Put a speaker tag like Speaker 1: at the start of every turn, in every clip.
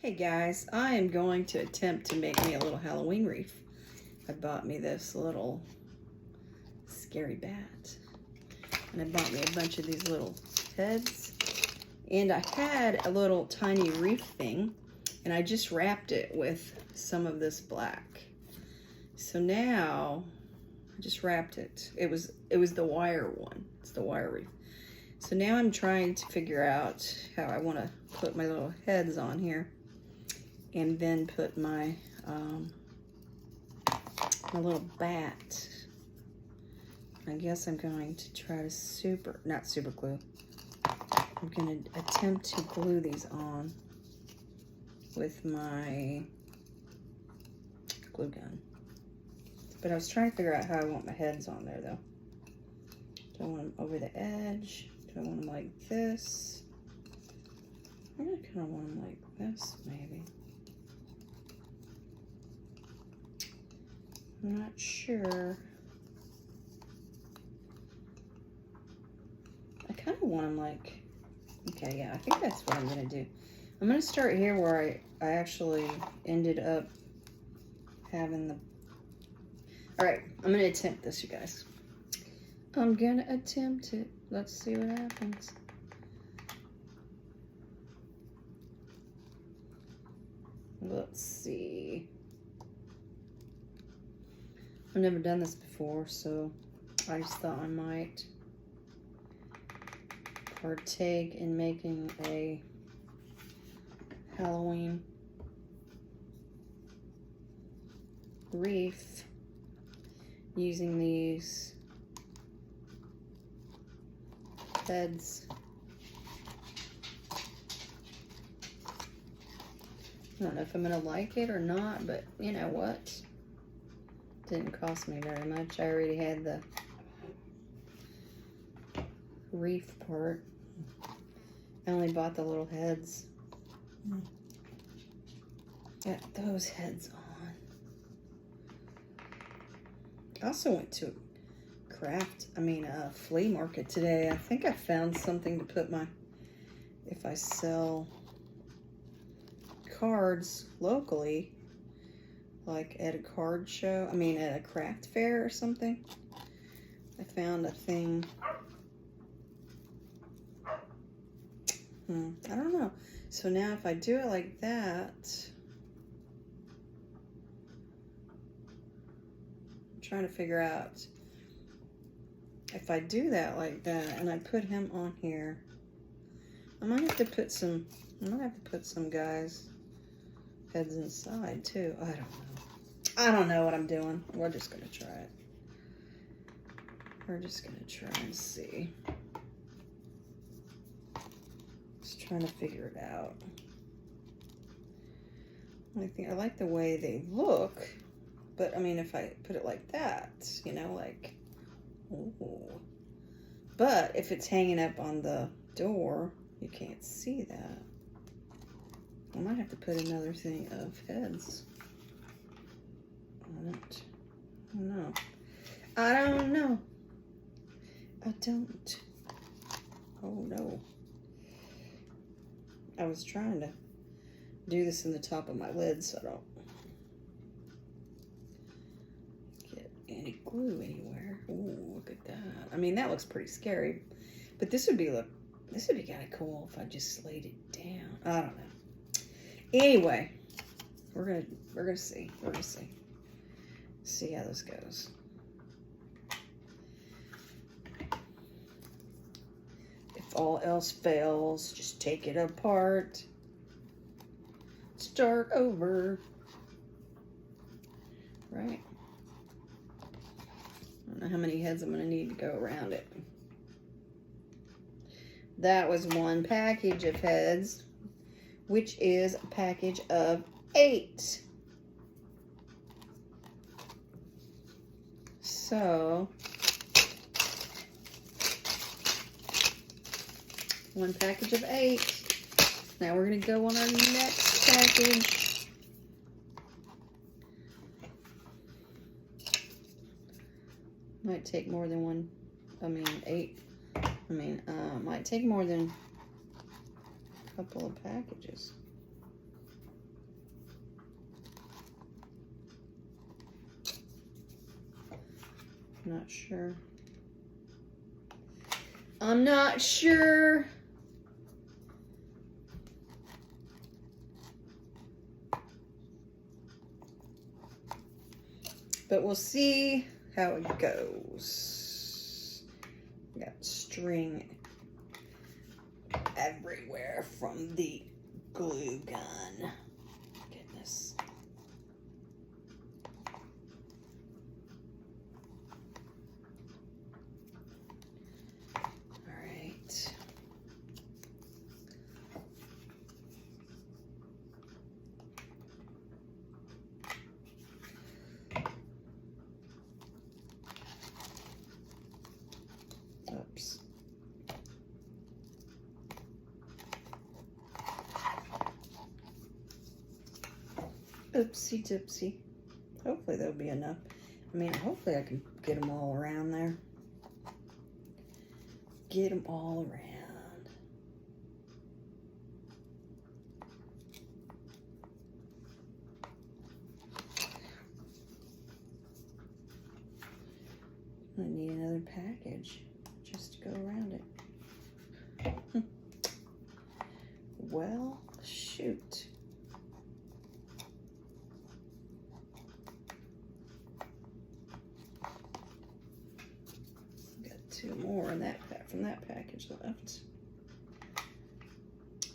Speaker 1: Hey guys, I am going to attempt to make me a little Halloween wreath. I bought me this little scary bat. And I bought me a bunch of these little heads. And I had a little tiny wreath thing. And I just wrapped it with some of this black. So now, I just wrapped it. It was the wire one. It's the wire wreath. So now I'm trying to figure out how I want to put my little heads on here. And then put my my little bat. I guess I'm going to try to not super glue. I'm going to attempt to glue these on with my glue gun. But I was trying to figure out how I want my heads on there though. Do I want them over the edge? Do I want them like this? I kind of want them like this maybe. I'm not sure. I kind of want them like, okay, yeah, I think that's what I'm going to do. I'm going to start here where I actually ended up having the, all right, I'm going to attempt this, you guys. I'm going to attempt it. Let's see what happens. Let's see. I've never done this before, so I just thought I might partake in making a Halloween wreath using these heads. I don't know if I'm gonna like it or not, but you know what? Didn't cost me very much. I already had the wreath part. I only bought the little heads. Got those heads on. I also went to a flea market today. I think I found something to put if I sell cards locally, like at a card show, at a craft fair or something. I found a thing. I don't know. So now if I do it like that, I'm trying to figure out if I do that like that and I put him on here, I might have to put some guys' heads inside too. I don't know. I don't know what I'm doing. We're just gonna try it. We're just gonna try and see. Just trying to figure it out. I like the way they look, but if I put it like that, like, ooh. But if it's hanging up on the door, you can't see that. I might have to put another thing of heads on it. I don't know. I don't know. I don't. Oh no. I was trying to do this in the top of my lid so I don't get any glue anywhere. Ooh, look at that. That looks pretty scary. But this would be kind of cool if I just laid it down. I don't know. Anyway, we're gonna see. We're gonna see. See how this goes. If all else fails, just take it apart. Start over. Right. I don't know how many heads I'm gonna need to go around it. That was one package of heads, which is a package of 8. So, one package of 8. Now we're going to go on our next package. Might take more than 8. Might take more than a couple of packages. I'm not sure. I'm not sure. But we'll see how it goes. Got string everywhere from the glue gun. Goodness. All right. Oops. Oopsie doopsie. Hopefully there'll be enough. I mean, hopefully I can get them all around there. Get them all around. I need another package just to go around it. Well, shoot. Got 2 more in that pack from that package left.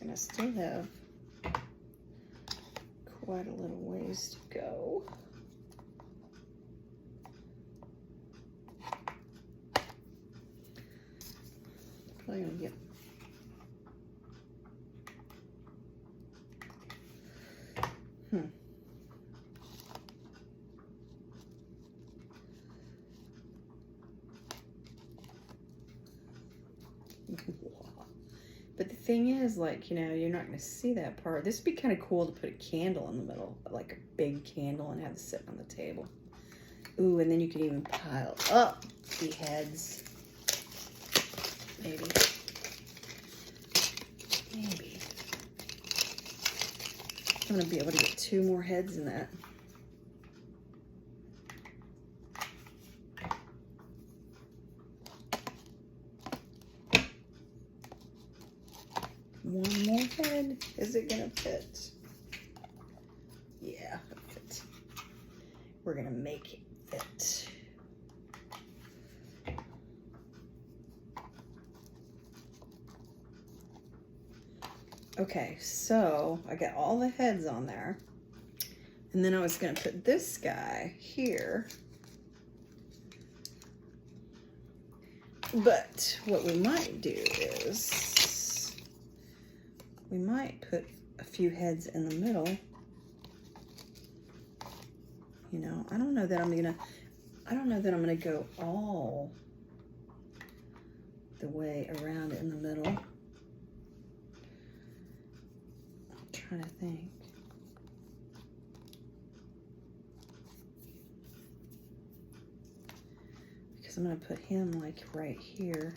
Speaker 1: And I still have quite a little ways to go. Probably gonna get But the thing is, like, you know, you're not going to see that part. This would be kind of cool to put a candle in the middle, like a big candle, and have it sitting on the table. Ooh, and then you could even pile up the heads. Maybe. Maybe. I'm going to be able to get 2 more heads in that. One more head. Is it gonna fit? Yeah, it'll fit. We're gonna make it fit. Okay, so I got all the heads on there. And then I was gonna put this guy here. But what we might do is we might put a few heads in the middle. You know, I don't know that I'm gonna go all the way around in the middle. I'm trying to think. Because I'm gonna put him like right here.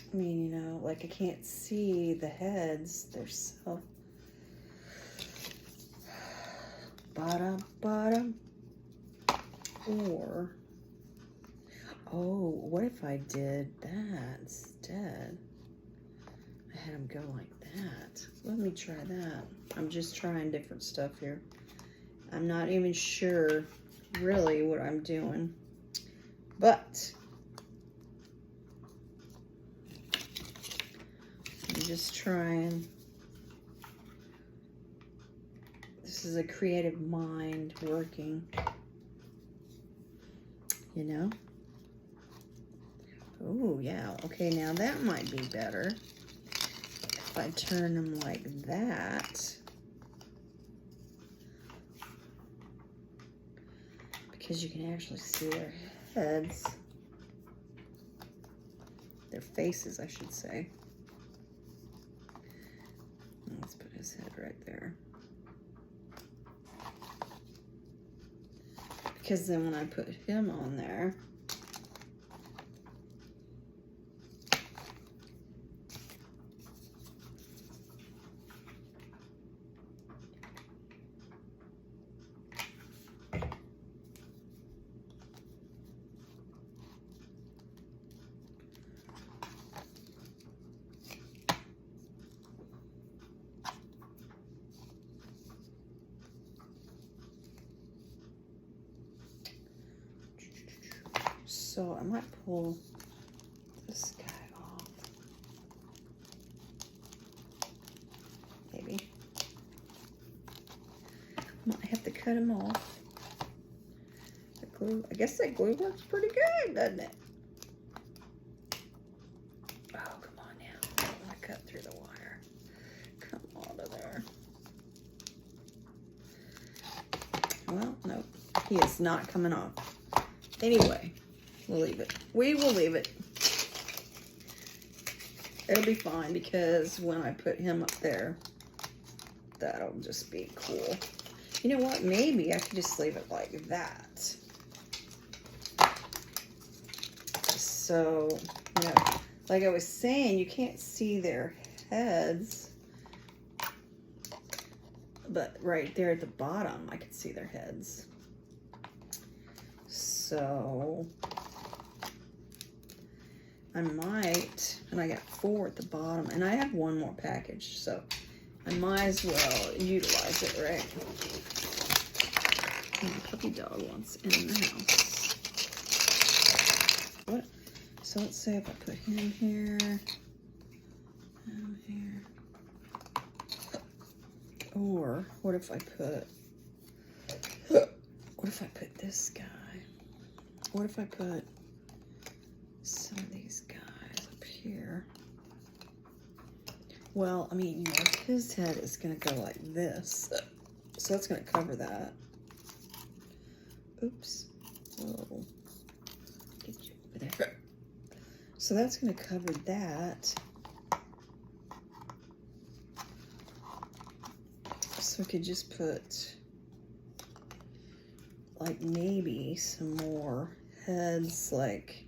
Speaker 1: I mean, you know, like I can't see the heads. They're so bottom. Or, oh, what if I did that instead? I had them go like that. Let me try that. I'm just trying different stuff here. I'm not even sure really what I'm doing, but I'm just trying. This is a creative mind working, you know? Oh, yeah. Okay, now that might be better. If I turn them like that. Because you can actually see their heads. Their faces, I should say. Let's put his head right there. Because then when I put him on there, so I might pull this guy off. Maybe. Might have to cut him off. The glue, I guess that glue works pretty good, doesn't it? Oh, come on now. I don't want to cut through the wire. Come out of there. Well, no. He is not coming off. Anyway, we'll leave it. We will leave it. It'll be fine because when I put him up there, that'll just be cool. You know what? Maybe I could just leave it like that. So, you know, like I was saying, you can't see their heads. But right there at the bottom, I could see their heads. So I might, and I got 4 at the bottom, and I have 1 more package, so I might as well utilize it, right? And the puppy dog wants in the house. What? So let's say if I put him here, or what if I put this guy? What if I put some of these guys up here? Well, I mean, you know, his head is going to go like this. So that's going to cover that. Oops. Whoa. Get you over there. So that's going to cover that. So I could just put, like, maybe some more heads, like,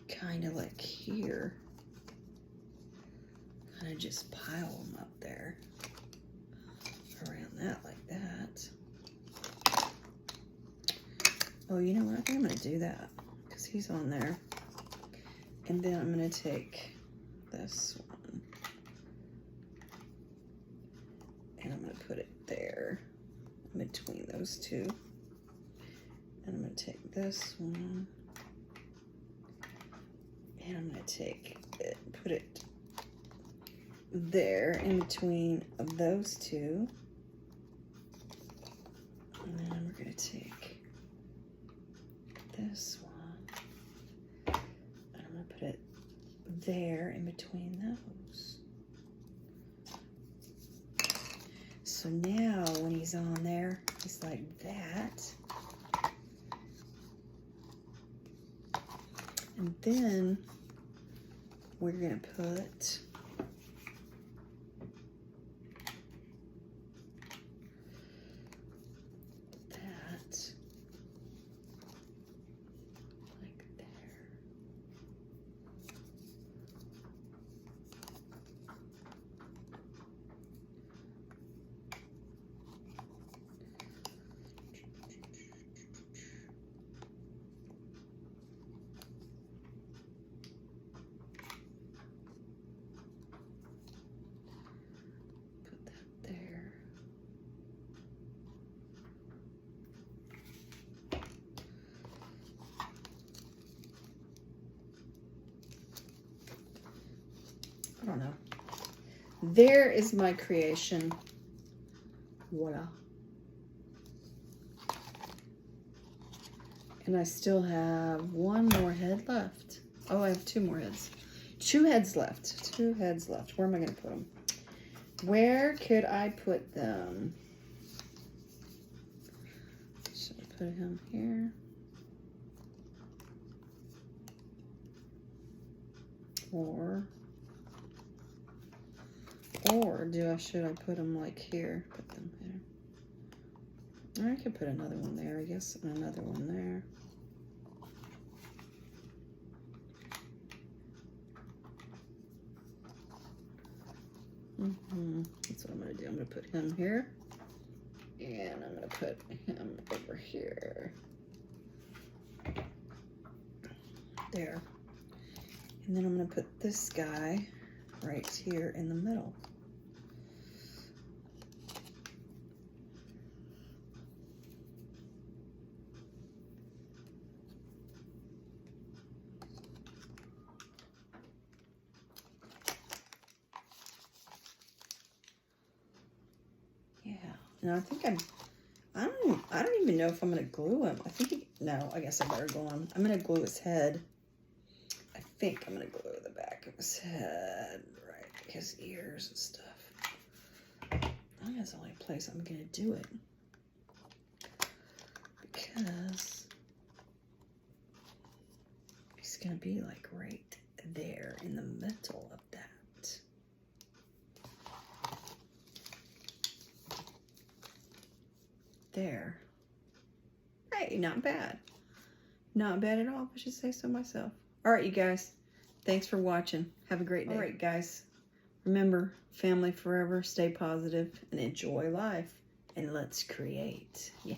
Speaker 1: kind of like here. Kind of just pile them up there. Around that, like that. Oh, you know what? I think I'm going to do that. Because he's on there. And then I'm going to take this one. And I'm going to put it there. Between those two. And I'm going to take this one. And I'm going to take it, put it there in between of those two. And then we're going to take this one. And I'm going to put it there in between those. So now when he's on there, he's like that. And then we're going to put that like there. I don't know. There is my creation. Voila. And I still have 1 more head left. Oh, I have 2 more heads. 2 heads left. 2 heads left. Where am I going to put them? Where could I put them? Should I put him here? Or should I put them like here? Put them here. Or I could put another one there, I guess, and another one there. That's what I'm going to do. I'm going to put him here. And I'm going to put him over here. There. And then I'm going to put this guy right here in the middle. Yeah. And I think I don't even know if I'm going to glue him. I think no, I guess I better glue him. I'm going to glue his head. I think I'm going to glue the back of his head, right, his ears and stuff. I think that's the only place I'm going to do it. Because he's going to be like right there in the middle of that. There. Hey, not bad. Not bad at all, if I should say so myself. All right, you guys. Thanks for watching. Have a great day. All right, guys. Remember, family forever, stay positive, and enjoy life. And let's create. Yeah.